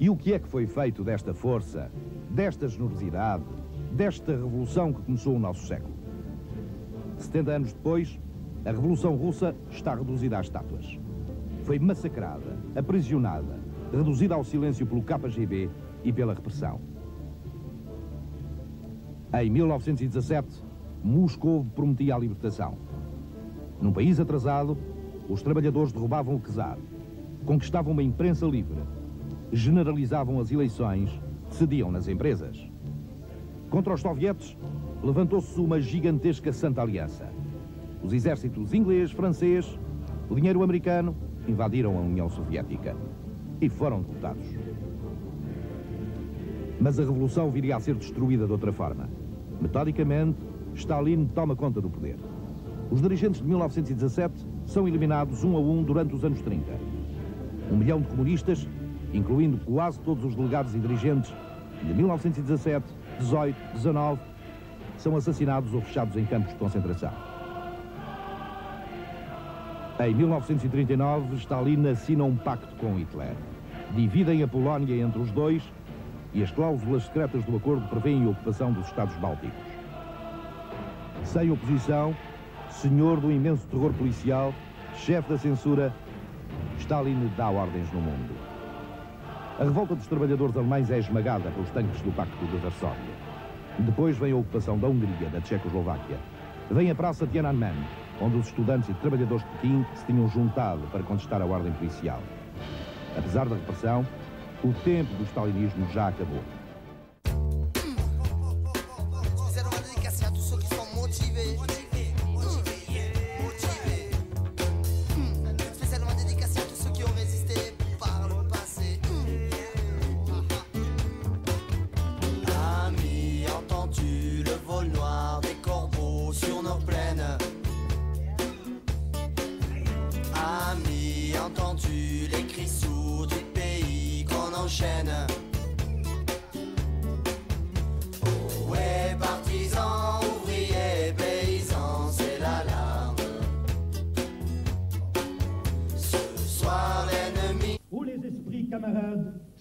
E o que é que foi feito desta força, desta generosidade, desta revolução que começou o nosso século? 70 anos depois, a Revolução Russa está reduzida a estátuas. Foi massacrada, aprisionada, reduzida ao silêncio pelo KGB e pela repressão. Em 1917, Moscou prometia a libertação. Num país atrasado, os trabalhadores derrubavam o czar, conquistavam uma imprensa livre, generalizavam as eleições, cediam nas empresas. Contra os sovietes, levantou-se uma gigantesca Santa Aliança. Os exércitos inglês, francês, o dinheiro americano invadiram a União Soviética e foram derrotados. Mas a revolução viria a ser destruída de outra forma. Metodicamente, Stalin toma conta do poder. Os dirigentes de 1917 são eliminados um a um durante os anos 30. 1 milhão de comunistas, incluindo quase todos os delegados e dirigentes de 1917, 18, 19, são assassinados ou fechados em campos de concentração. Em 1939, Stalin assina um pacto com Hitler. Dividem a Polónia entre os dois e as cláusulas secretas do acordo prevêem a ocupação dos Estados Bálticos. Sem oposição, senhor do imenso terror policial, chefe da censura, Stalin dá ordens no mundo. A revolta dos trabalhadores alemães é esmagada pelos tanques do Pacto de Varsóvia. Depois vem a ocupação da Hungria, da Tchecoslováquia. Vem a Praça Tiananmen, onde os estudantes e trabalhadores de Pequim se tinham juntado para contestar a ordem policial. Apesar da repressão, o tempo do stalinismo já acabou.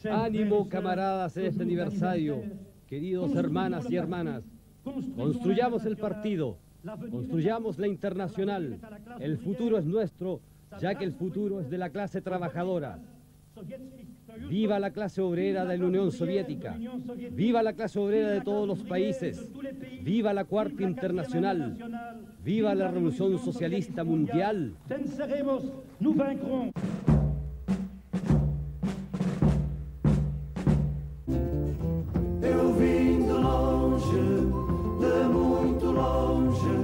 Ánimo, camaradas, en este aniversario, queridos hermanas y hermanas. Construyamos el partido, construyamos la internacional. El futuro es nuestro, ya que el futuro es de la clase trabajadora. Viva la clase obrera de la Unión Soviética, viva la clase obrera de todos los países, viva la Cuarta Internacional, viva la Revolución Socialista Mundial. Eu vim de longe, de muito longe,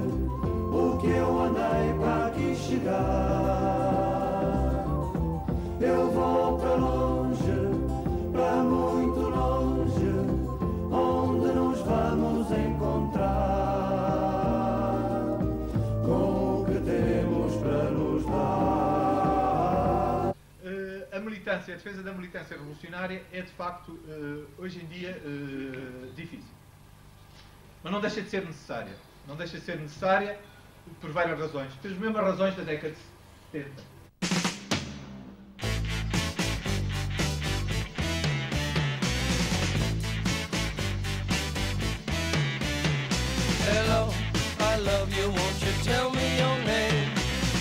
o que eu andei para aqui chegar. Eu vou para longe, para muito longe, onde nos vamos encontrar, com o que temos para nos dar. A militância, a defesa da militância revolucionária é de facto, hoje em dia, difícil. Mas não deixa de ser necessária. Não deixa de ser necessária por várias razões. Pelas mesmas razões da década de 70. Hello, I love you, won't you tell me your name?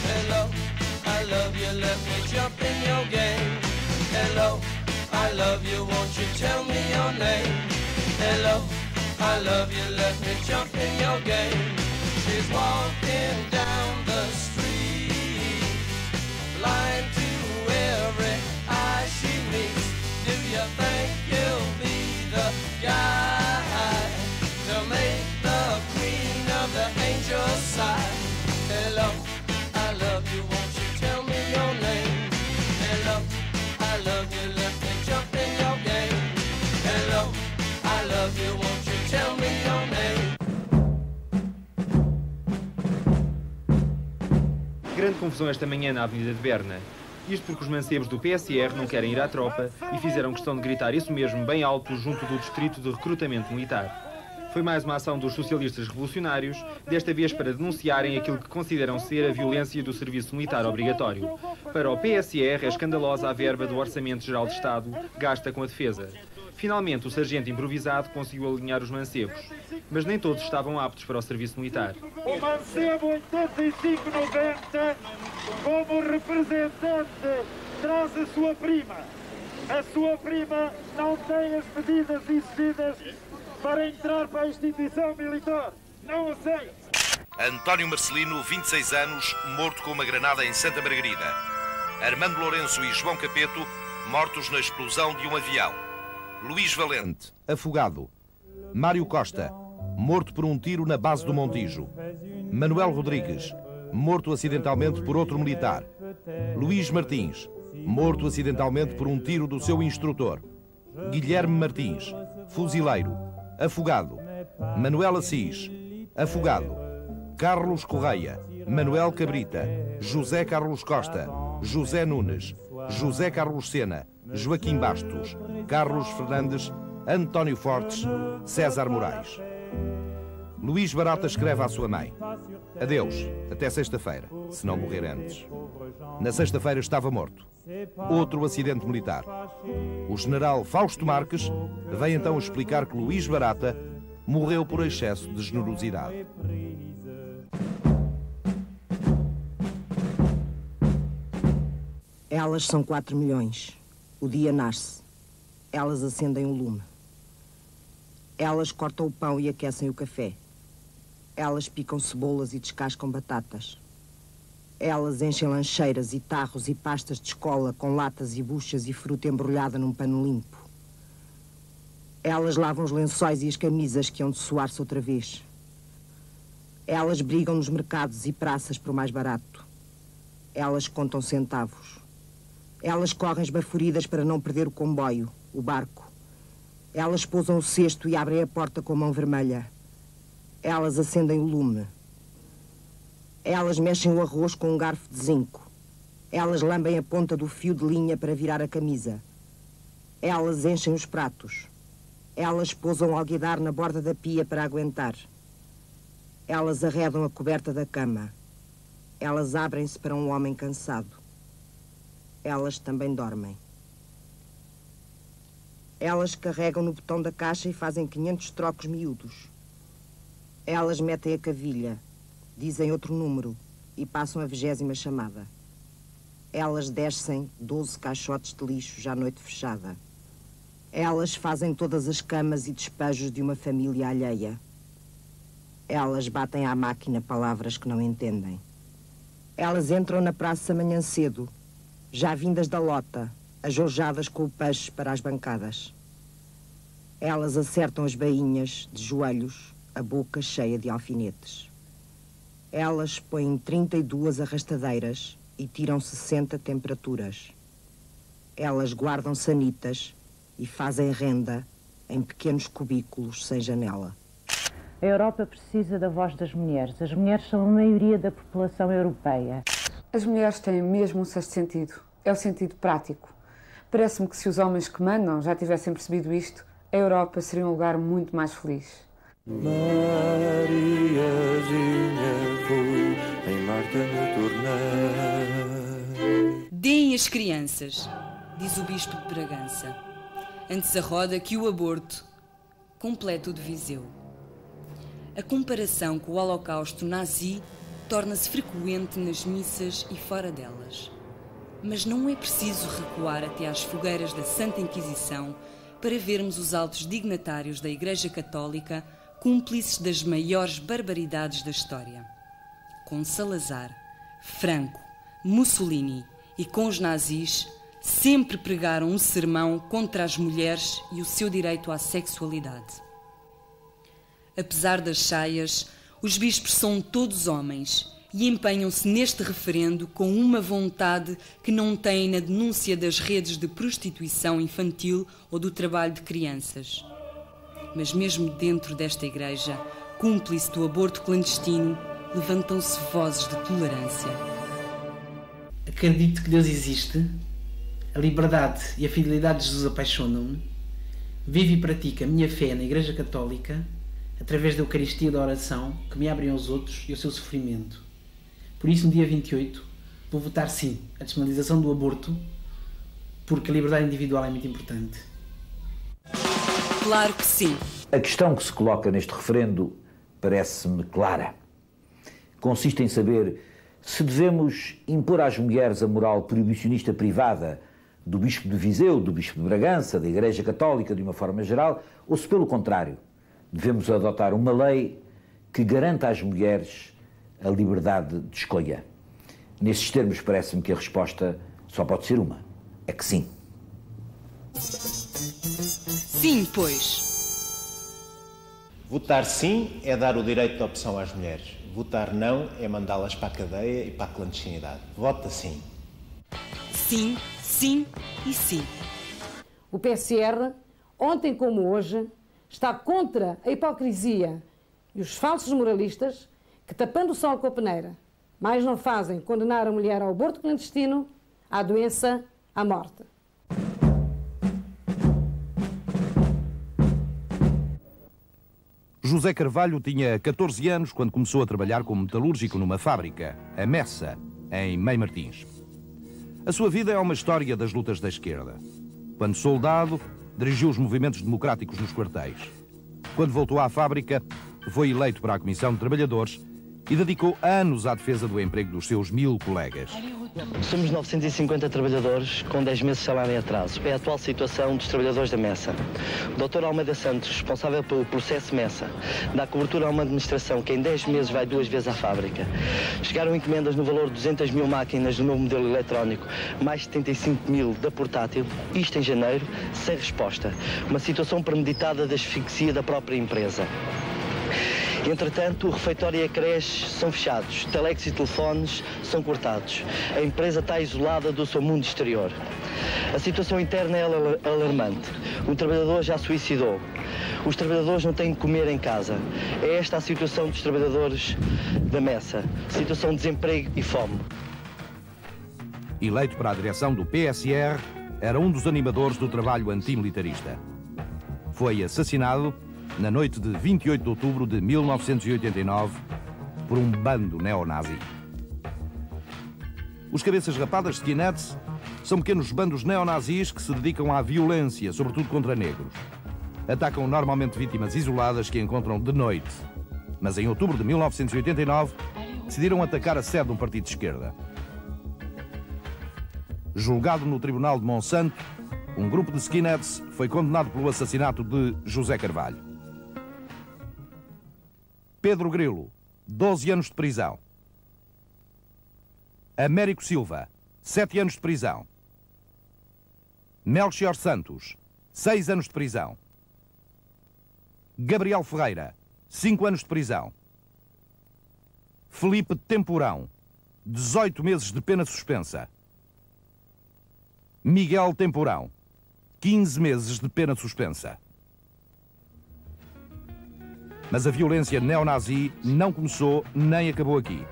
Hello, I love you, let me jump in your game. Hello, I love you, won't you tell me your name? Hello, I love you, let me jump in your game. She's walking down the street, blind to every eye she meets. Do you think you'll be the guy to make the queen of the angels sigh? Hello, I love you, won't you tell me your name? Hello, I love you, let me jump in your game. Hello, I love you, won't you tell me your name? Grande confusão esta manhã na Avenida de Berna. Isto porque os mancebos do PSR não querem ir à tropa e fizeram questão de gritar isso mesmo bem alto junto do distrito de recrutamento militar. Foi mais uma ação dos socialistas revolucionários, desta vez para denunciarem aquilo que consideram ser a violência do serviço militar obrigatório. Para o PSR, é escandalosa a verba do Orçamento Geral de Estado gasta com a defesa. Finalmente, o sargento improvisado conseguiu alinhar os mancebos, mas nem todos estavam aptos para o serviço militar. O mancebo 8590, como representante, traz a sua prima. A sua prima não tem as medidas exigidas para entrar para a instituição militar. Não aceita. António Marcelino, 26 anos, morto com uma granada em Santa Margarida. Armando Lourenço e João Capeto, mortos na explosão de um avião. Luís Valente, afogado. Mário Costa, morto por um tiro na base do Montijo. Manuel Rodrigues, morto acidentalmente por outro militar. Luís Martins, morto acidentalmente por um tiro do seu instrutor. Guilherme Martins, fuzileiro, afogado. Manuel Assis, afogado. Carlos Correia, Manuel Cabrita, José Carlos Costa, José Nunes, José Carlos Sena, Joaquim Bastos, Carlos Fernandes, António Fortes, César Moraes. Luís Barata escreve à sua mãe: adeus, até sexta-feira, se não morrer antes. Na sexta-feira estava morto. Outro acidente militar. O general Fausto Marques vem então explicar que Luís Barata morreu por excesso de generosidade. Elas são 4 milhões. O dia nasce. Elas acendem o lume. Elas cortam o pão e aquecem o café. Elas picam cebolas e descascam batatas. Elas enchem lancheiras e tarros e pastas de escola com latas e buchas e fruta embrulhada num pano limpo. Elas lavam os lençóis e as camisas que hão de suar-se outra vez. Elas brigam nos mercados e praças por mais barato. Elas contam centavos. Elas correm esbaforidas para não perder o comboio, o barco. Elas pousam o cesto e abrem a porta com a mão vermelha. Elas acendem o lume. Elas mexem o arroz com um garfo de zinco. Elas lambem a ponta do fio de linha para virar a camisa. Elas enchem os pratos. Elas pousam o alguidar na borda da pia para aguentar. Elas arredam a coberta da cama. Elas abrem-se para um homem cansado. Elas também dormem. Elas carregam no botão da caixa e fazem 500 trocos miúdos. Elas metem a cavilha, dizem outro número e passam a 20ª chamada. Elas descem 12 caixotes de lixo já à noite fechada. Elas fazem todas as camas e despejos de uma família alheia. Elas batem à máquina palavras que não entendem. Elas entram na praça amanhã cedo, já vindas da lota, ajoelhadas com o peixe para as bancadas. Elas acertam as bainhas, de joelhos, a boca cheia de alfinetes. Elas põem 32 arrastadeiras e tiram 60 temperaturas. Elas guardam sanitas e fazem renda em pequenos cubículos sem janela. A Europa precisa da voz das mulheres. As mulheres são a maioria da população europeia. As mulheres têm mesmo um sexto sentido. É o sentido prático. Parece-me que se os homens que mandam já tivessem percebido isto, a Europa seria um lugar muito mais feliz. Mariazinha foi em Marta me tornei. Deem as crianças, diz o bispo de Bragança, antes a roda que o aborto completa o de Viseu. A comparação com o Holocausto nazi torna-se frequente nas missas e fora delas. Mas não é preciso recuar até às fogueiras da Santa Inquisição para vermos os altos dignatários da Igreja Católica cúmplices das maiores barbaridades da história. Com Salazar, Franco, Mussolini e com os nazis, sempre pregaram um sermão contra as mulheres e o seu direito à sexualidade. Apesar das saias, os bispos são todos homens e empenham-se neste referendo com uma vontade que não têm na denúncia das redes de prostituição infantil ou do trabalho de crianças. Mas mesmo dentro desta igreja, cúmplice do aborto clandestino, levantam-se vozes de tolerância. Acredito que Deus existe, a liberdade e a fidelidade de Jesus apaixonam-me, vivo e pratico a minha fé na Igreja Católica, através da Eucaristia e da oração, que me abrem aos outros e ao seu sofrimento. Por isso, no dia 28, vou votar sim à despenalização do aborto, porque a liberdade individual é muito importante. Claro que sim. A questão que se coloca neste referendo parece-me clara. Consiste em saber se devemos impor às mulheres a moral proibicionista privada do Bispo de Viseu, do Bispo de Bragança, da Igreja Católica de uma forma geral, ou se, pelo contrário, devemos adotar uma lei que garanta às mulheres a liberdade de escolha. Nesses termos, parece-me que a resposta só pode ser uma. É que sim. Sim, pois. Votar sim é dar o direito de opção às mulheres. Votar não é mandá-las para a cadeia e para a clandestinidade. Vota sim. Sim, sim e sim. O PSR, ontem como hoje, está contra a hipocrisia e os falsos moralistas que, tapando o sol com a peneira, mais não fazem condenar a mulher ao aborto clandestino, à doença, à morte. José Carvalho tinha 14 anos quando começou a trabalhar como metalúrgico numa fábrica, a Messa, em Mãe Martins. A sua vida é uma história das lutas da esquerda. Quando soldado, dirigiu os movimentos democráticos nos quartéis. Quando voltou à fábrica, foi eleito para a Comissão de Trabalhadores e dedicou anos à defesa do emprego dos seus 1000 colegas. Somos 950 trabalhadores com 10 meses de salário em atraso. É a atual situação dos trabalhadores da Messa. O Dr. Almeida Santos, responsável pelo processo Messa, dá cobertura a uma administração que em 10 meses vai 2 vezes à fábrica. Chegaram encomendas no valor de 200 mil máquinas do novo modelo eletrónico, mais de 75 mil da portátil, isto em janeiro, sem resposta. Uma situação premeditada de asfixia da própria empresa. Entretanto, o refeitório e a creche são fechados, telex e telefones são cortados. A empresa está isolada do seu mundo exterior. A situação interna é alarmante. Um trabalhador já suicidou. Os trabalhadores não têm que comer em casa. É esta a situação dos trabalhadores da Messa. Situação de desemprego e fome. Eleito para a direção do PSR, era um dos animadores do trabalho antimilitarista. Foi assassinado na noite de 28 de outubro de 1989, por um bando neonazi. Os cabeças rapadas skinheads são pequenos bandos neonazis que se dedicam à violência, sobretudo contra negros. Atacam normalmente vítimas isoladas que encontram de noite. Mas em outubro de 1989, decidiram atacar a sede de um partido de esquerda. Julgado no Tribunal de Monsanto, um grupo de skinheads foi condenado pelo assassinato de José Carvalho. Pedro Grilo, 12 anos de prisão. Américo Silva, 7 anos de prisão. Melchior Santos, 6 anos de prisão. Gabriel Ferreira, 5 anos de prisão. Felipe Temporão, 18 meses de pena suspensa. Miguel Temporão, 15 meses de pena suspensa. Mas a violência neonazi não começou nem acabou aqui.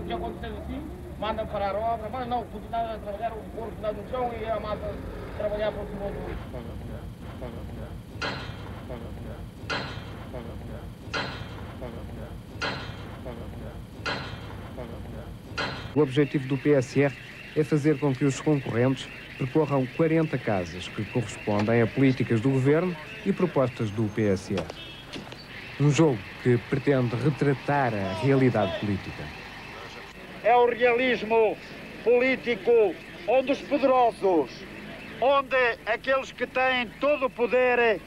Já aconteceu assim, manda parar a obra, mas não, continuar a trabalhar o corpo no chão e a massa trabalhar por cima do... O objetivo do PSR é fazer com que os concorrentes percorram 40 casas que correspondem a políticas do governo e propostas do PSR. Um jogo que pretende retratar a realidade política. É o realismo político onde os poderosos, onde aqueles que têm todo o poder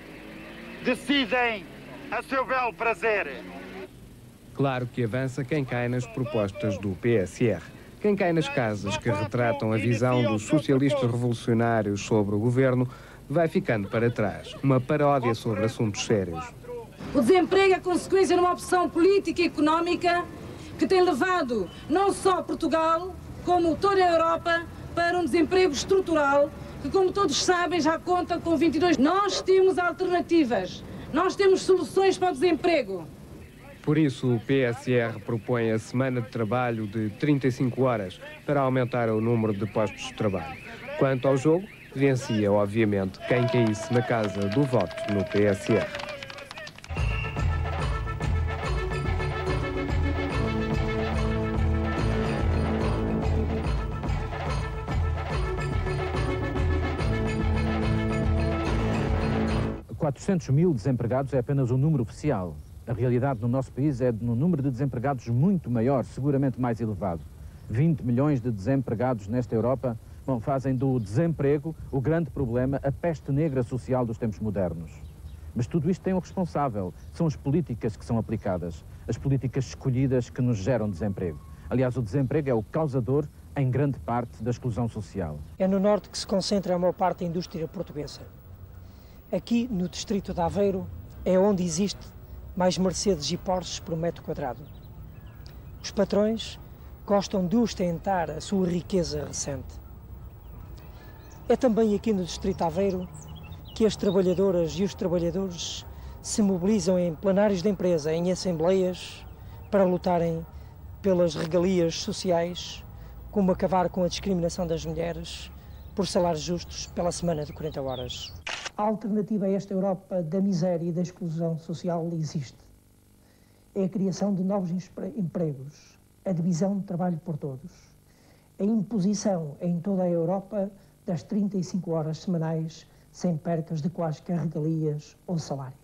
decidem a seu belo prazer. Claro que avança quem cai nas propostas do PSR. Quem cai nas casas que retratam a visão dos socialistas revolucionários sobre o governo vai ficando para trás. Uma paródia sobre assuntos sérios. O desemprego é consequência de uma opção política e económica que tem levado não só Portugal, como toda a Europa, para um desemprego estrutural que, como todos sabem, já conta com 22. Nós temos alternativas, nós temos soluções para o desemprego. Por isso, o PSR propõe a semana de trabalho de 35 horas para aumentar o número de postos de trabalho. Quanto ao jogo, vencia, obviamente, quem caísse na casa do voto no PSR. Os 400 mil desempregados é apenas um número oficial. A realidade no nosso país é de um número de desempregados muito maior, seguramente mais elevado. 20 milhões de desempregados nesta Europa, fazem do desemprego o grande problema, a peste negra social dos tempos modernos. Mas tudo isto tem um responsável, são as políticas que são aplicadas, as políticas escolhidas que nos geram desemprego. Aliás, o desemprego é o causador, em grande parte, da exclusão social. É no norte que se concentra a maior parte da indústria portuguesa. Aqui, no distrito de Aveiro, é onde existe mais Mercedes e Porsches por metro quadrado. Os patrões gostam de ostentar a sua riqueza recente. É também aqui no distrito de Aveiro que as trabalhadoras e os trabalhadores se mobilizam em plenários da empresa, em assembleias, para lutarem pelas regalias sociais, como acabar com a discriminação das mulheres, por salários justos, pela semana de 40 horas. A alternativa a esta Europa da miséria e da exclusão social existe. É a criação de novos empregos, a divisão de trabalho por todos, a imposição em toda a Europa das 35 horas semanais, sem percas de quaisquer regalias ou salário.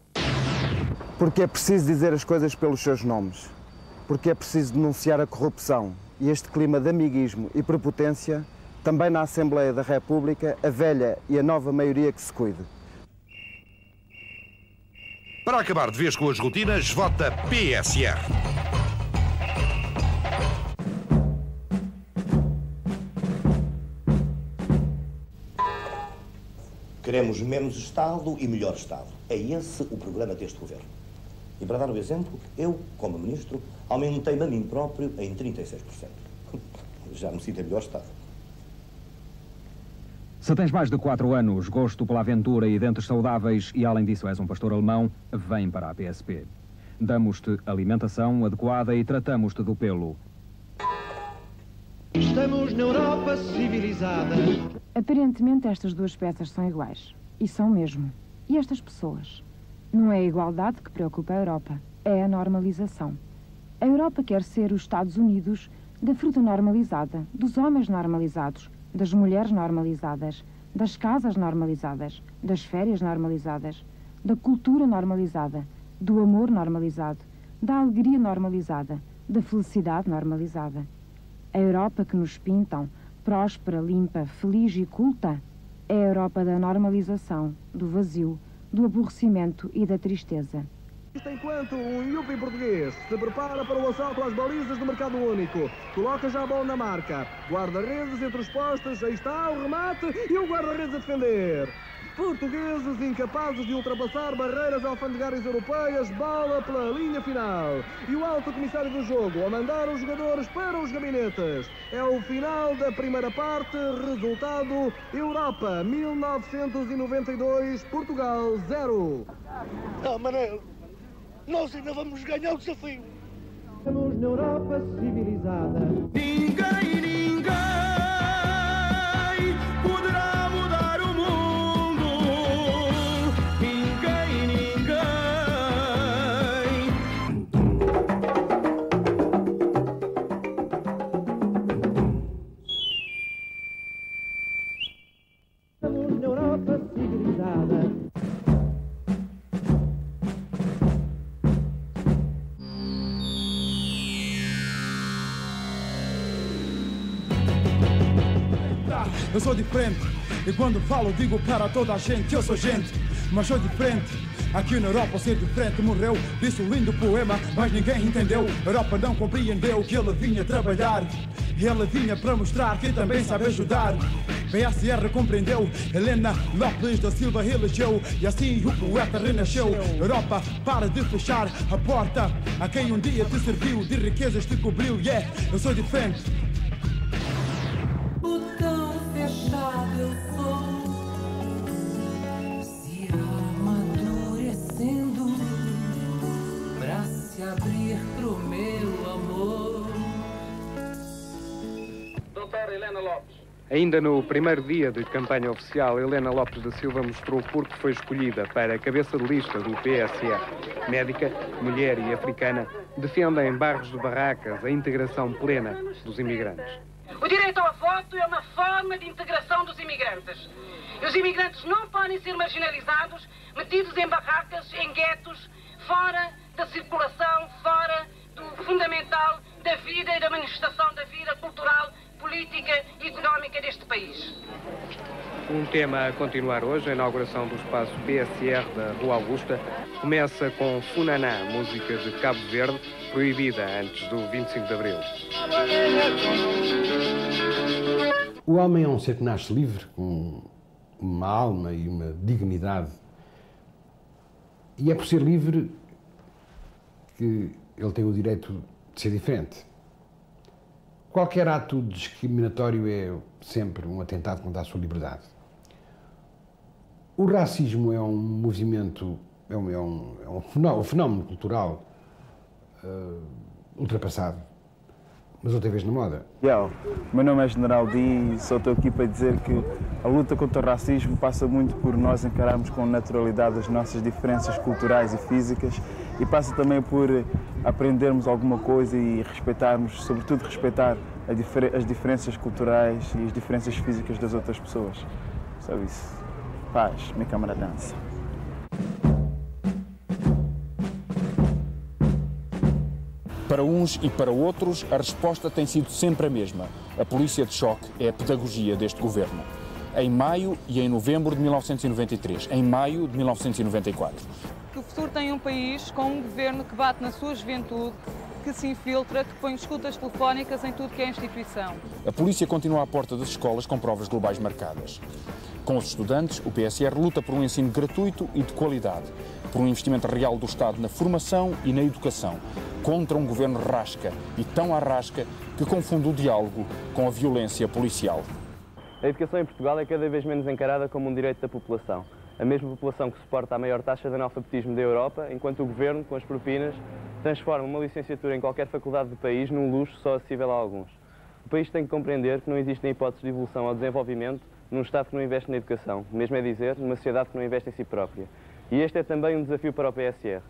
Porque é preciso dizer as coisas pelos seus nomes, porque é preciso denunciar a corrupção e este clima de amiguismo e prepotência, também na Assembleia da República, a velha e a nova maioria que se cuide. Para acabar de vez com as rotinas, vota PSR. Queremos menos Estado e melhor Estado. É esse o programa deste governo. E para dar um exemplo, eu, como ministro, aumentei-me a mim próprio em 36%. Já me sinto em melhor Estado. Se tens mais de 4 anos, gosto pela aventura e dentes saudáveis e, além disso, és um pastor alemão, vem para a PSP. Damos-te alimentação adequada e tratamos-te do pelo. Estamos na Europa civilizada. Aparentemente estas duas peças são iguais. E são mesmo. E estas pessoas? Não é a igualdade que preocupa a Europa, é a normalização. A Europa quer ser os Estados Unidos da fruta normalizada, dos homens normalizados, das mulheres normalizadas, das casas normalizadas, das férias normalizadas, da cultura normalizada, do amor normalizado, da alegria normalizada, da felicidade normalizada. A Europa que nos pintam, próspera, limpa, feliz e culta, é a Europa da normalização, do vazio, do aborrecimento e da tristeza. Enquanto um Yuppie português se prepara para o assalto às balizas do mercado único, coloca já a bola na marca, guarda-redes entre os postes, aí está o remate e o guarda-redes a defender. Portugueses incapazes de ultrapassar barreiras alfandegárias europeias, bola pela linha final. E o alto comissário do jogo a mandar os jogadores para os gabinetes. É o final da primeira parte, resultado Europa 1992, Portugal 0. Ah, Manel, nós ainda vamos ganhar o desafio. Estamos na Europa civilizada. Ninguém poderá mudar o mundo. Ninguém. Estamos na Europa civilizada. Eu sou diferente, e quando falo digo para toda a gente, eu sou gente, mas sou diferente. Aqui na Europa ser diferente morreu, disse o lindo poema, mas ninguém entendeu. A Europa não compreendeu que ele vinha trabalhar, e ele vinha para mostrar que também sabe ajudar. PSR compreendeu, Helena Lopes da Silva elegeu, e assim o poeta renasceu. Europa, para de fechar a porta a quem um dia te serviu, de riquezas te cobriu. Yeah, eu sou diferente. Botão fechado eu sou, se amadurecendo, pra se abrir Ainda no primeiro dia de campanha oficial, Helena Lopes da Silva mostrou por que foi escolhida para a cabeça de lista do PSR. Médica, mulher e africana defendem em bairros de barracas a integração plena dos imigrantes. O direito ao voto é uma forma de integração dos imigrantes. E os imigrantes não podem ser marginalizados, metidos em barracas, em guetos, fora da circulação, fora do fundamental da vida e da manifestação da vida cultural, política e económica deste país. Um tema a continuar hoje, a inauguração do espaço PSR da Rua Augusta, começa com Funaná, música de Cabo Verde, proibida antes do 25 de Abril. O homem é um ser que nasce livre, com uma alma e uma dignidade. E é por ser livre que ele tem o direito de ser diferente. Qualquer ato discriminatório é sempre um atentado contra a sua liberdade. O racismo é um movimento, é um fenómeno cultural ultrapassado, mas outra vez na moda. Meu nome é General Di e só estou aqui para dizer que a luta contra o racismo passa muito por nós encararmos com naturalidade as nossas diferenças culturais e físicas e passa também por aprendermos alguma coisa e respeitarmos, sobretudo respeitar as diferenças culturais e as diferenças físicas das outras pessoas. Só isso. Paz, minha câmara dança. Para uns e para outros, a resposta tem sido sempre a mesma. A polícia de choque é a pedagogia deste governo. Em maio e em novembro de 1993, em maio de 1994. Que o futuro tem um país com um governo que bate na sua juventude, que se infiltra, que põe escutas telefónicas em tudo que é instituição. A polícia continua à porta das escolas com provas globais marcadas. Com os estudantes, o PSR luta por um ensino gratuito e de qualidade, por um investimento real do Estado na formação e na educação, contra um governo rasca e tão à rasca que confunde o diálogo com a violência policial. A educação em Portugal é cada vez menos encarada como um direito da população. A mesma população que suporta a maior taxa de analfabetismo da Europa, enquanto o governo, com as propinas, transforma uma licenciatura em qualquer faculdade do país num luxo só acessível a alguns. O país tem que compreender que não existem hipóteses de evolução ao desenvolvimento num Estado que não investe na educação, mesmo é dizer, numa sociedade que não investe em si própria. E este é também um desafio para o PSR.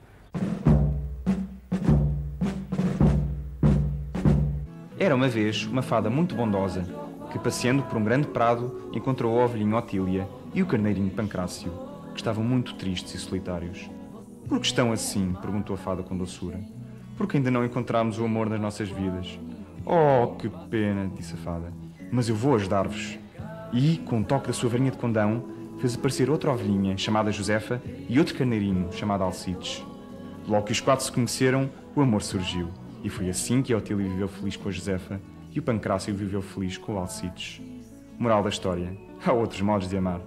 Era uma vez uma fada muito bondosa que, passeando por um grande prado, encontrou a ovelhinha Otília e o carneirinho Pancrácio, que estavam muito tristes e solitários. Por que estão assim? Perguntou a fada com doçura. Porque ainda não encontramos o amor nas nossas vidas. Oh, que pena, disse a fada. Mas eu vou ajudar-vos. E, com um toque da sua varinha de condão, fez aparecer outra ovelhinha, chamada Josefa, e outro carneirinho, chamado Alcides. Logo que os quatro se conheceram, o amor surgiu. E foi assim que a Otília viveu feliz com a Josefa e o Pancrácio viveu feliz com o Alcides. Moral da história: há outros modos de amar.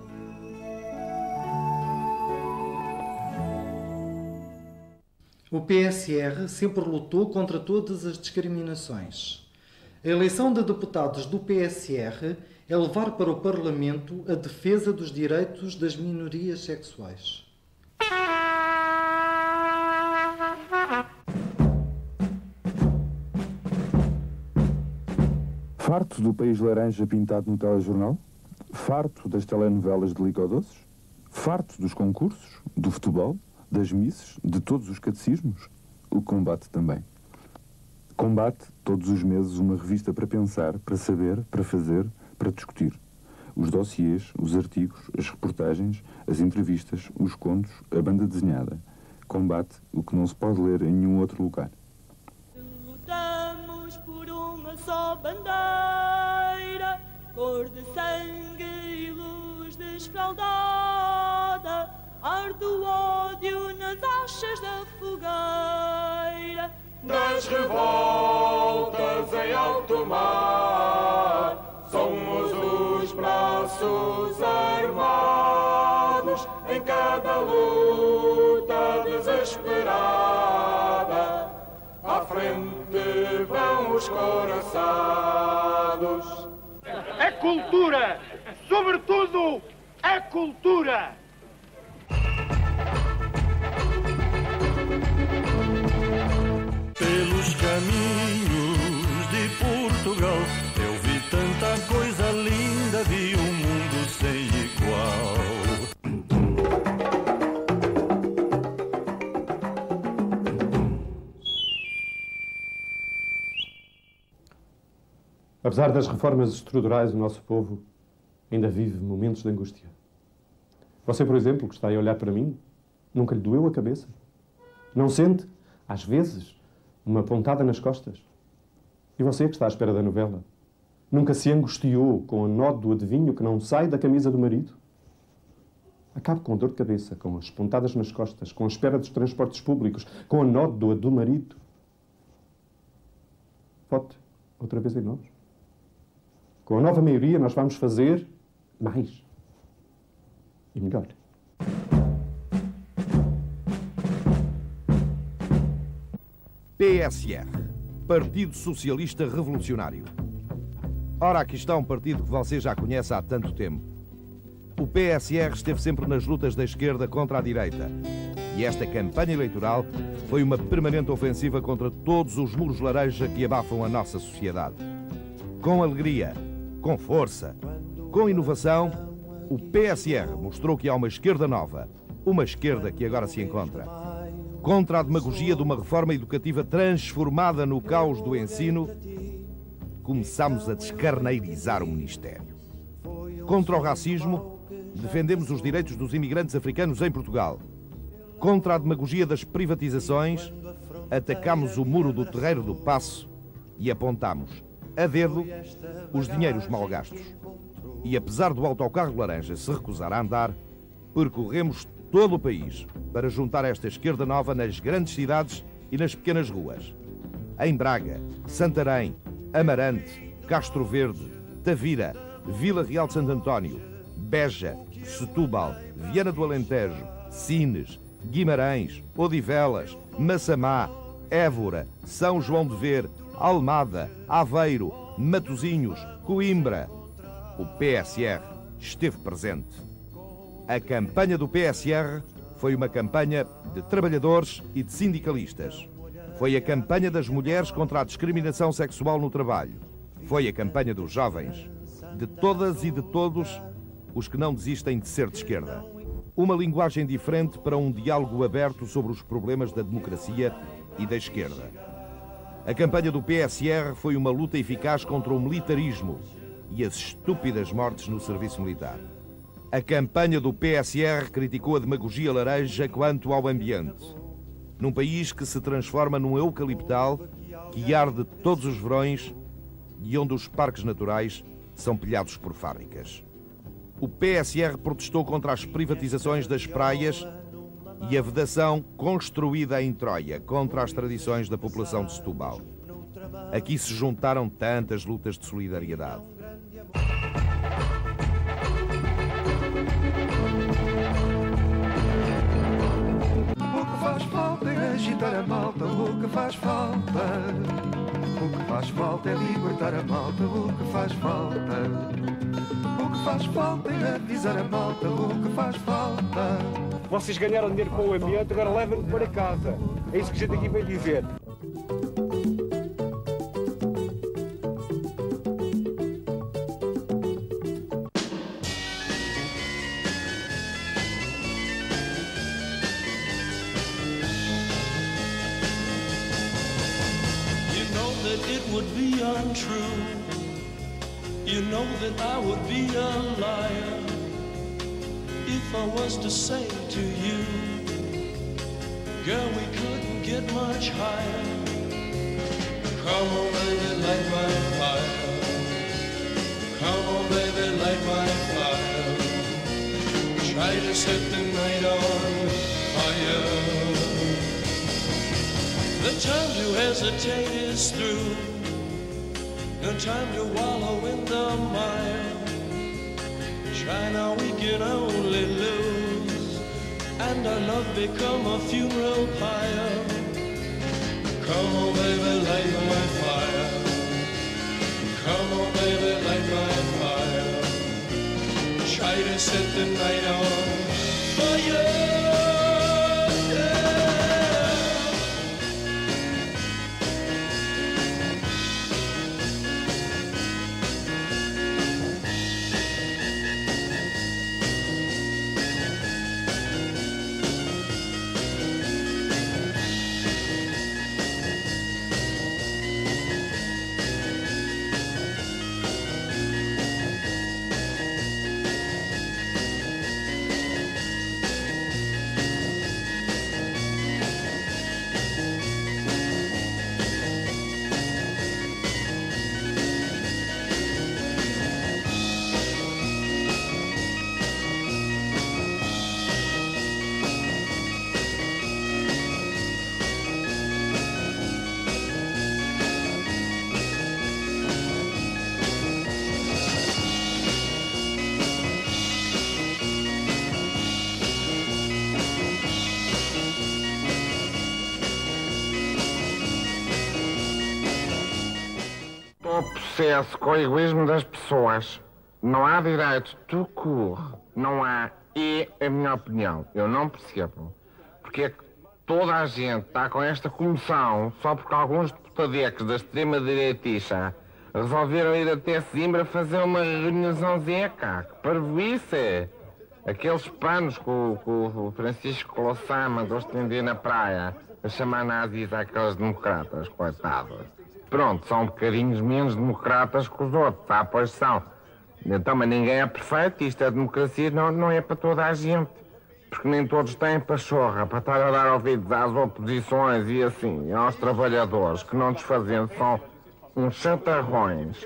O PSR sempre lutou contra todas as discriminações. A eleição de deputados do PSR é levar para o Parlamento a defesa dos direitos das minorias sexuais. Farto do país laranja pintado no telejornal? Farto das telenovelas de licodoces? Farto dos concursos, do futebol, das misses, de todos os catecismos? O combate também. Combate, todos os meses, uma revista para pensar, para saber, para fazer, para discutir. Os dossiês, os artigos, as reportagens, as entrevistas, os contos, a banda desenhada. Combate, o que não se pode ler em nenhum outro lugar. Lutamos por uma só bandeira, cor de sangue e luz desfraldada, arde o ódio nas achas da fogueira. Das revoltas em alto mar, somos os braços armados, em cada luta desesperada, à frente vão os coraçados. A cultura, sobretudo a cultura. Pelos caminhos de Portugal eu vi tanta coisa linda. Apesar das reformas estruturais, o nosso povo ainda vive momentos de angústia. Você, por exemplo, que está aí a olhar para mim, nunca lhe doeu a cabeça? Não sente, às vezes, uma pontada nas costas? E você que está à espera da novela, nunca se angustiou com a nó do adivinho que não sai da camisa do marido? Acabe com a dor de cabeça, com as pontadas nas costas, com a espera dos transportes públicos, com a nódoa do marido. Vote outra vez em nós. Com a nova maioria nós vamos fazer mais e melhor. PSR, Partido Socialista Revolucionário. Ora, aqui está um partido que você já conhece há tanto tempo. O PSR esteve sempre nas lutas da esquerda contra a direita. E esta campanha eleitoral foi uma permanente ofensiva contra todos os muros laranja que abafam a nossa sociedade. Com alegria, com força, com inovação, o PSR mostrou que há uma esquerda nova, uma esquerda que agora se encontra. Contra a demagogia de uma reforma educativa transformada no caos do ensino, começámos a descarneirizar o Ministério. Contra o racismo, defendemos os direitos dos imigrantes africanos em Portugal. Contra a demagogia das privatizações, atacámos o muro do Terreiro do Paço e apontámos, a dedo, os dinheiros mal gastos. E apesar do autocarro laranja se recusar a andar, percorremos todo o país para juntar esta esquerda nova nas grandes cidades e nas pequenas ruas. Em Braga, Santarém, Amarante, Castro Verde, Tavira, Vila Real de Santo António, Beja, Setúbal, Viana do Alentejo, Sines, Guimarães, Odivelas, Massamá, Évora, São João de Ver, Almada, Aveiro, Matosinhos, Coimbra. O PSR esteve presente. A campanha do PSR foi uma campanha de trabalhadores e de sindicalistas. Foi a campanha das mulheres contra a discriminação sexual no trabalho. Foi a campanha dos jovens, de todas e de todos os que não desistem de ser de esquerda. Uma linguagem diferente para um diálogo aberto sobre os problemas da democracia e da esquerda. A campanha do PSR foi uma luta eficaz contra o militarismo e as estúpidas mortes no serviço militar. A campanha do PSR criticou a demagogia laranja quanto ao ambiente. Num país que se transforma num eucaliptal que arde todos os verões e onde os parques naturais são pilhados por fábricas. O PSR protestou contra as privatizações das praias e a vedação construída em Troia contra as tradições da população de Setúbal. Aqui se juntaram tantas lutas de solidariedade. O que faz falta é agitar a malta, o que faz falta. O que faz falta é libertar a malta, o que faz falta. O que faz falta é avisar a malta, o que faz falta. Vocês ganharam dinheiro com o ambiente, agora levem-no para casa. É isso que a gente aqui vem dizer. You know that I would be a liar if I was to say to you, girl, we couldn't get much higher. Come on, baby, light my fire. Come on, baby, light my fire. Try to set the night on fire. The time to hesitate is through. No time to wallow in the mire. Try now, we can only lose, and our love become a funeral pyre. Come on, baby, light my fire. Come on, baby, light my fire. Try to set the night on fire. excesso com o egoísmo das pessoas. Não há direito tout court. Não há. É a minha opinião. Eu não percebo. Porque é que toda a gente está com esta comoção só porque alguns deputadecos da extrema-direitixa resolveram ir até Zimbra fazer uma reuniãozinha cá. Que parvoíce! Aqueles panos que o Francisco Louçã mandou estender na praia a chamar nazis àqueles democratas, coitados. Pronto, são um bocadinhos menos democratas que os outros, tá? Pois são. Então, mas ninguém é perfeito, isto é democracia, não é para toda a gente. Porque nem todos têm pachorra para estar a dar ouvidos às oposições e assim, aos trabalhadores, que não desfazendo são uns chantarrões.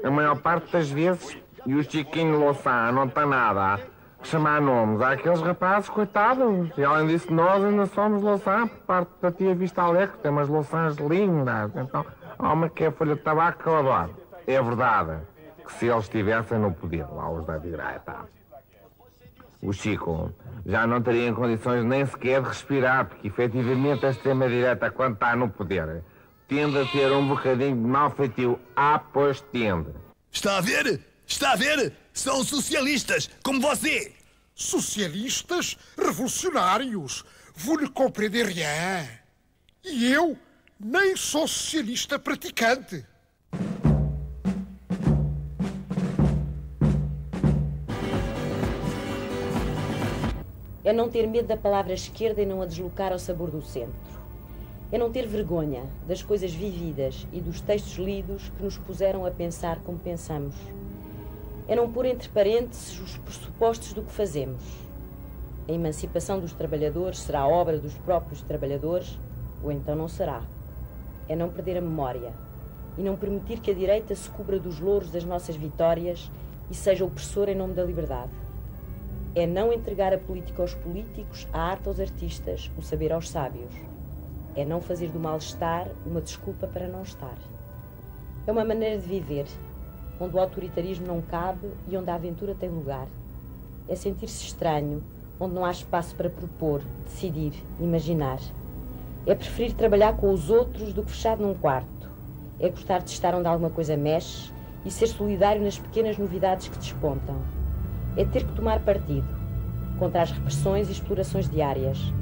A maior parte das vezes, e o Chiquinho Louçã não tem nada a chamar nomes àqueles rapazes, coitados. E além disso, nós ainda somos Louçã, por parte da tia Vista Alegre, tem umas Louçãs lindas. Então, há uma que é a folha de tabaco que eu adoro. É verdade que se eles estivessem no poder, lá os da direita, o Chico já não teria em condições nem sequer de respirar, porque efetivamente a extrema-direita, quando está no poder, tende a ter um bocadinho de mau feitio. Pois tende. Está a ver? Está a ver? São socialistas, como você. Socialistas? Revolucionários? Vous ne comprenez rien. E eu nem sou socialista praticante. É não ter medo da palavra esquerda e não a deslocar ao sabor do centro. É não ter vergonha das coisas vividas e dos textos lidos que nos puseram a pensar como pensamos. É não pôr entre parênteses os pressupostos do que fazemos. A emancipação dos trabalhadores será obra dos próprios trabalhadores ou então não será. É não perder a memória e não permitir que a direita se cubra dos louros das nossas vitórias e seja opressor em nome da liberdade. É não entregar a política aos políticos, a arte aos artistas, o saber aos sábios. É não fazer do mal-estar uma desculpa para não estar. É uma maneira de viver, onde o autoritarismo não cabe e onde a aventura tem lugar. É sentir-se estranho, onde não há espaço para propor, decidir, imaginar. É preferir trabalhar com os outros do que fechado num quarto. É gostar de estar onde alguma coisa mexe e ser solidário nas pequenas novidades que despontam. É ter que tomar partido contra as repressões e explorações diárias.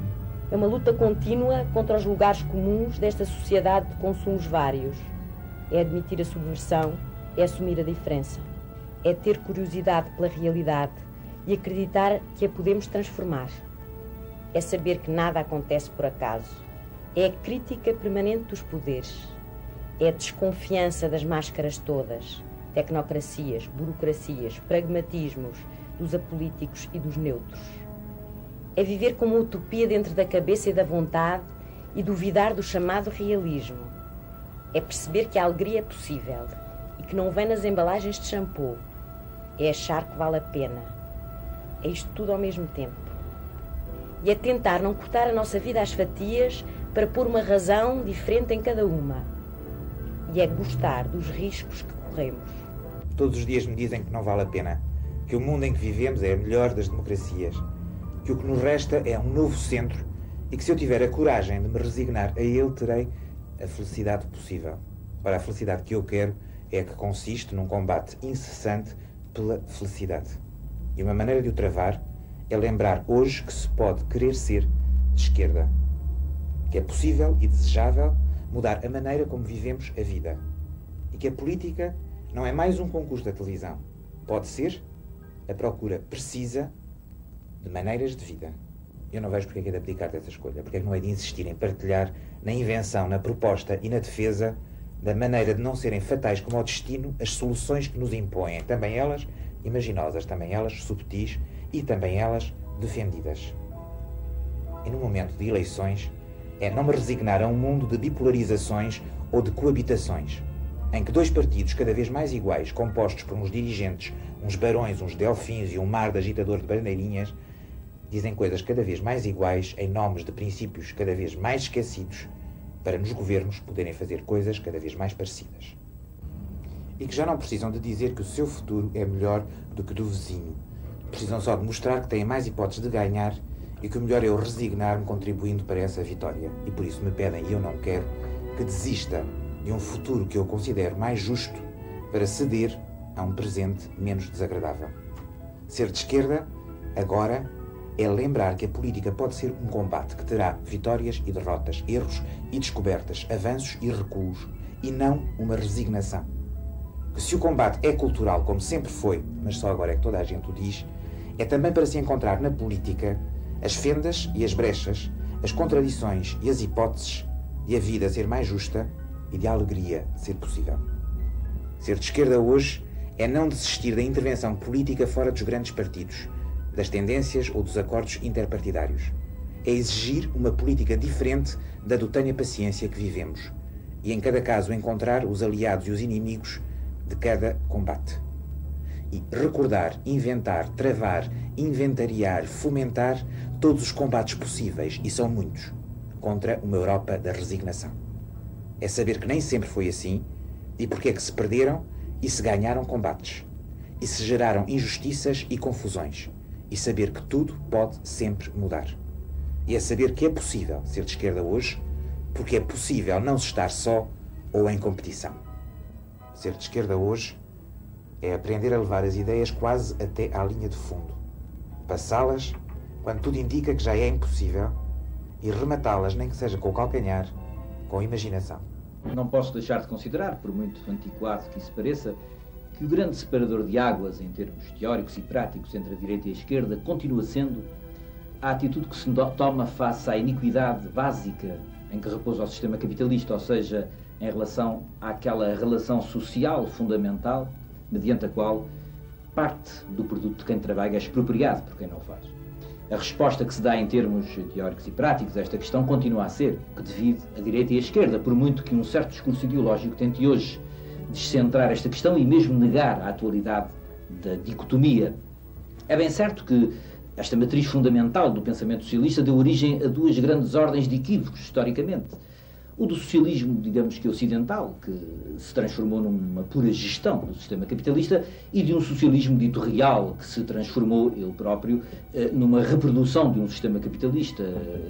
É uma luta contínua contra os lugares comuns desta sociedade de consumos vários. É admitir a subversão, é assumir a diferença. É ter curiosidade pela realidade e acreditar que a podemos transformar. É saber que nada acontece por acaso. É a crítica permanente dos poderes. É a desconfiança das máscaras todas. Tecnocracias, burocracias, pragmatismos, dos apolíticos e dos neutros. É viver com uma utopia dentro da cabeça e da vontade e duvidar do chamado realismo. É perceber que a alegria é possível e que não vem nas embalagens de shampoo. É achar que vale a pena. É isto tudo ao mesmo tempo. E é tentar não cortar a nossa vida às fatias para pôr uma razão diferente em cada uma. E é gostar dos riscos que corremos. Todos os dias me dizem que não vale a pena, que o mundo em que vivemos é a melhor das democracias, que o que nos resta é um novo centro e que se eu tiver a coragem de me resignar a ele, terei a felicidade possível. Ora, a felicidade que eu quero é a que consiste num combate incessante pela felicidade. E uma maneira de o travar é lembrar hoje que se pode querer ser de esquerda, que é possível e desejável mudar a maneira como vivemos a vida e que a política não é mais um concurso da televisão. Pode ser a procura precisa de maneiras de vida. Eu não vejo porque é que é de abdicar dessa escolha, porque é que não é de insistir em partilhar na invenção, na proposta e na defesa da maneira de não serem fatais como ao destino as soluções que nos impõem, também elas imaginosas, também elas subtis e também elas defendidas. E no momento de eleições é não me resignar a um mundo de bipolarizações ou de coabitações, em que dois partidos cada vez mais iguais, compostos por uns dirigentes, uns barões, uns delfins e um mar de agitador de bandeirinhas, dizem coisas cada vez mais iguais em nomes de princípios cada vez mais esquecidos, para nos governos poderem fazer coisas cada vez mais parecidas. E que já não precisam de dizer que o seu futuro é melhor do que do vizinho. Precisam só de mostrar que têm mais hipóteses de ganhar e que o melhor é eu resignar-me contribuindo para essa vitória. E por isso me pedem, e eu não quero, que desista de um futuro que eu considero mais justo para ceder a um presente menos desagradável. Ser de esquerda, agora, é lembrar que a política pode ser um combate que terá vitórias e derrotas, erros e descobertas, avanços e recuos, e não uma resignação. Que se o combate é cultural, como sempre foi, mas só agora é que toda a gente o diz, é também para se encontrar na política as fendas e as brechas, as contradições e as hipóteses, e a vida ser mais justa e de alegria ser possível. Ser de esquerda hoje é não desistir da intervenção política fora dos grandes partidos, das tendências ou dos acordos interpartidários. É exigir uma política diferente da do tenha paciência que vivemos, e em cada caso encontrar os aliados e os inimigos de cada combate. E recordar, inventar, travar, inventariar, fomentar todos os combates possíveis, e são muitos, contra uma Europa da resignação. É saber que nem sempre foi assim, e porque é que se perderam e se ganharam combates, e se geraram injustiças e confusões, e saber que tudo pode sempre mudar. E é saber que é possível ser de esquerda hoje, porque é possível não se estar só ou em competição. Ser de esquerda hoje é aprender a levar as ideias quase até à linha de fundo, passá-las quando tudo indica que já é impossível e rematá-las, nem que seja com o calcanhar, com imaginação. Não posso deixar de considerar, por muito antiquado que isso pareça, que o grande separador de águas, em termos teóricos e práticos, entre a direita e a esquerda, continua sendo a atitude que se toma face à iniquidade básica em que repousa o sistema capitalista, ou seja, em relação àquela relação social fundamental, mediante a qual parte do produto de quem trabalha é expropriado por quem não o faz. A resposta que se dá em termos teóricos e práticos a esta questão continua a ser que divide a direita e a esquerda, por muito que um certo discurso ideológico tente hoje descentrar esta questão e mesmo negar a atualidade da dicotomia. É bem certo que esta matriz fundamental do pensamento socialista deu origem a duas grandes ordens de equívocos, historicamente. O do socialismo, digamos que ocidental, que se transformou numa pura gestão do sistema capitalista, e de um socialismo dito real, que se transformou, ele próprio, numa reprodução de um sistema capitalista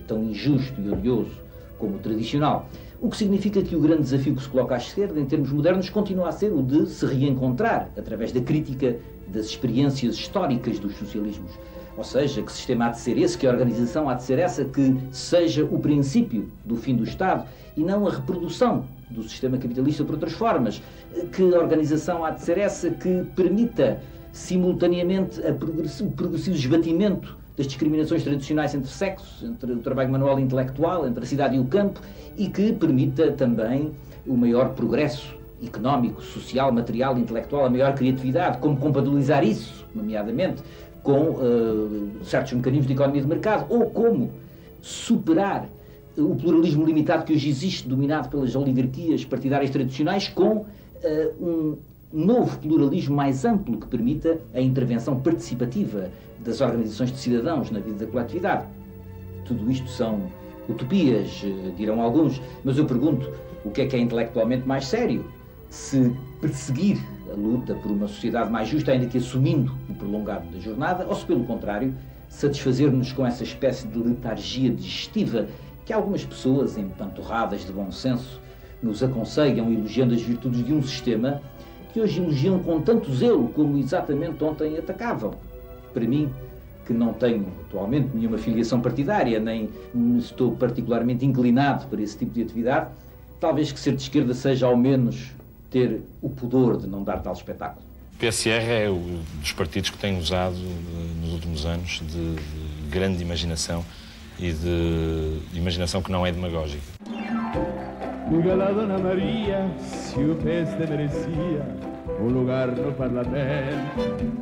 tão injusto e odioso como o tradicional. O que significa que o grande desafio que se coloca à esquerda, em termos modernos, continua a ser o de se reencontrar, através da crítica das experiências históricas dos socialismos. Ou seja, que sistema há de ser esse, que a organização há de ser essa, que seja o princípio do fim do Estado e não a reprodução do sistema capitalista por outras formas. Que a organização há de ser essa que permita simultaneamente o progressivo esbatimento das discriminações tradicionais entre sexos, entre o trabalho manual e intelectual, entre a cidade e o campo, e que permita também o maior progresso económico, social, material, intelectual, a maior criatividade. Como compatibilizar isso, nomeadamente, com certos mecanismos de economia de mercado, ou como superar o pluralismo limitado que hoje existe, dominado pelas oligarquias partidárias tradicionais, com um novo pluralismo mais amplo que permita a intervenção participativa das organizações de cidadãos na vida da coletividade. Tudo isto são utopias, dirão alguns, mas eu pergunto, o que é intelectualmente mais sério? Se perseguir a luta por uma sociedade mais justa, ainda que assumindo o prolongado da jornada, ou se, pelo contrário, satisfazer-nos com essa espécie de letargia digestiva que algumas pessoas, empanturradas de bom senso, nos aconselham, elogiando as virtudes de um sistema que hoje elogiam com tanto zelo como exatamente ontem atacavam. Para mim, que não tenho atualmente nenhuma filiação partidária, nem estou particularmente inclinado para esse tipo de atividade, talvez que ser de esquerda seja ao menos ter o pudor de não dar tal espetáculo. O PSR é um dos partidos que tem usado nos últimos anos de grande imaginação e de imaginação que não é demagógica. Diga lá, Dona Maria, se o PSD merecia lugar no Parlamento.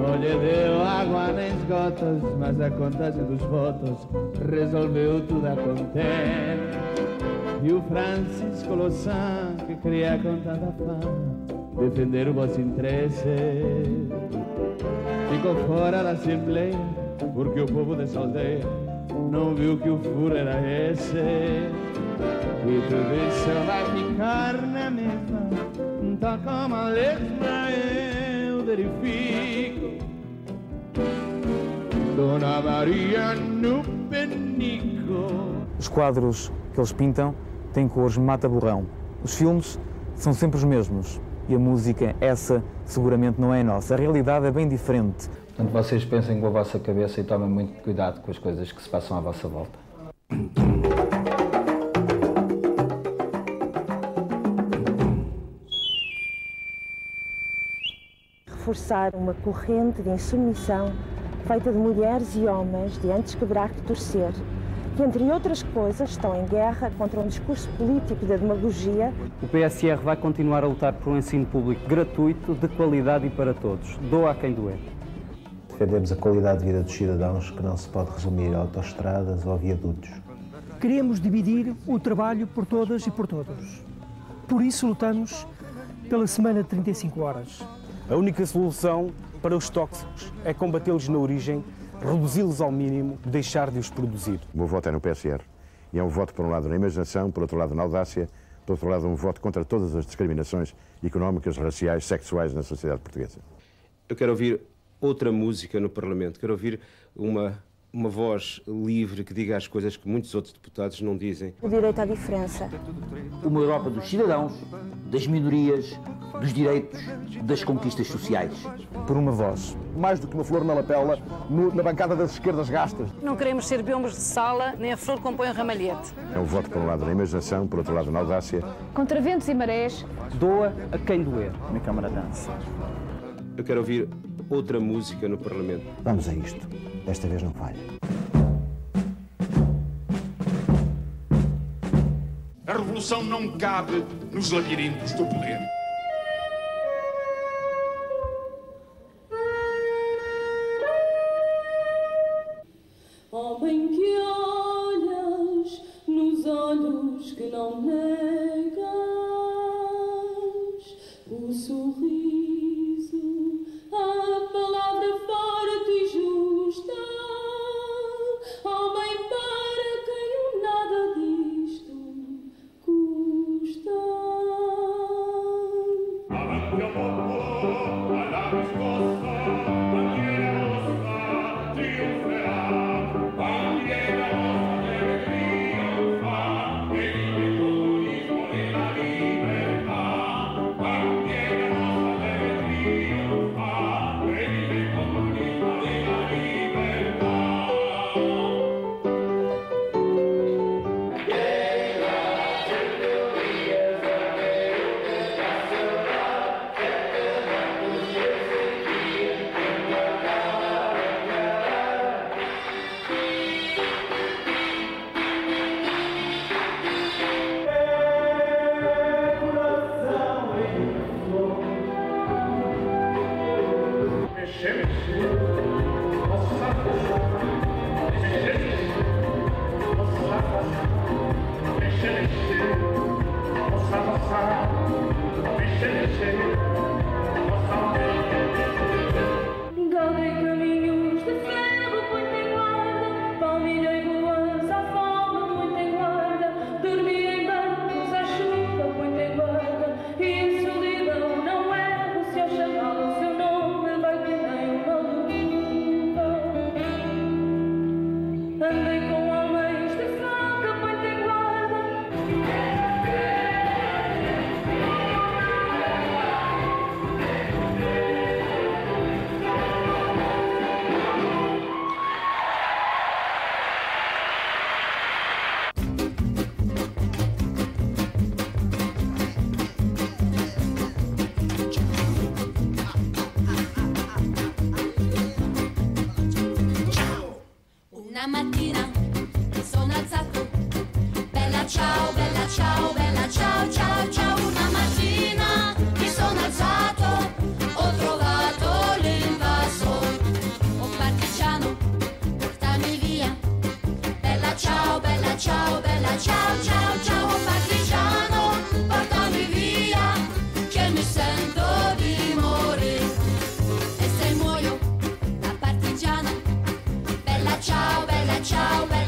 Não lhe deu água nem esgotos, mas a contagem dos votos resolveu tudo a contente. E o Francisco Louçã, que queria com tanta fama defender o vosso interesse, ficou fora da Assembleia, porque o povo dessa aldeia não viu que o furo era esse. E tudo isso vai ficar na mesma, tal como a letra eu verifico. Dona Maria no penico. Os quadros que eles pintam têm cores mata-borrão. Os filmes são sempre os mesmos. e a música, essa seguramente não é a nossa. A realidade é bem diferente. Portanto, vocês pensem com a vossa cabeça e tomem muito cuidado com as coisas que se passam à vossa volta. Reforçar uma corrente de insubmissão feita de mulheres e homens de antes quebrar que torcer, que, entre outras coisas, estão em guerra contra um discurso político da demagogia. O PSR vai continuar a lutar por um ensino público gratuito, de qualidade e para todos. Doa a quem doer. Defendemos a qualidade de vida dos cidadãos, que não se pode resumir a autoestradas ou viadutos. Queremos dividir o trabalho por todas e por todos. Por isso lutamos pela semana de 35 horas. A única solução para os tóxicos é combatê-los na origem, reduzi-los ao mínimo, deixar de os produzir. O meu voto é no PSR e é um voto, por um lado, na imaginação, por outro lado, na audácia, por outro lado, um voto contra todas as discriminações económicas, raciais, sexuais na sociedade portuguesa. Eu quero ouvir outra música no Parlamento, quero ouvir uma voz livre que diga as coisas que muitos outros deputados não dizem. O direito à diferença. Uma Europa dos cidadãos, das minorias, dos direitos, das conquistas sociais. Por uma voz. Mais do que uma flor na lapela, na bancada das esquerdas gastas. Não queremos ser biomos de sala, nem a flor que compõe o ramalhete. É um voto, por um lado, na imaginação, por outro lado, na audácia. Contra ventos e marés. Doa a quem doer. Na Câmara dança. Eu quero ouvir outra música no Parlamento. Vamos a isto. Desta vez não falha. A revolução não cabe nos labirintos do poder. Homem que olhas nos olhos que não negas, o sorriso, a palavra forte e justa, homem para quem o nada disto custa. Galguei caminhos de ferro, muito em guarda, palmilhei voas à fome, muito em guarda, dormi em bancos à chuva, muito em guarda, e em solidão não erro se ao chamar o seu nome vai que nem uma luva. Andei com homens de faca, muito em guarda. Una mattina mi sono alzato, bella ciao, bella ciao, bella ciao, ciao, ciao. Una mattina mi sono alzato, ho trovato l'invaso, oh partigiano, portami via, bella ciao, bella ciao, bella ciao, ciao, ciao. Oh partigiano, portami via, che mi sento di morire, e se muoio da partigiana, bella ciao, bella ciao, bella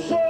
sou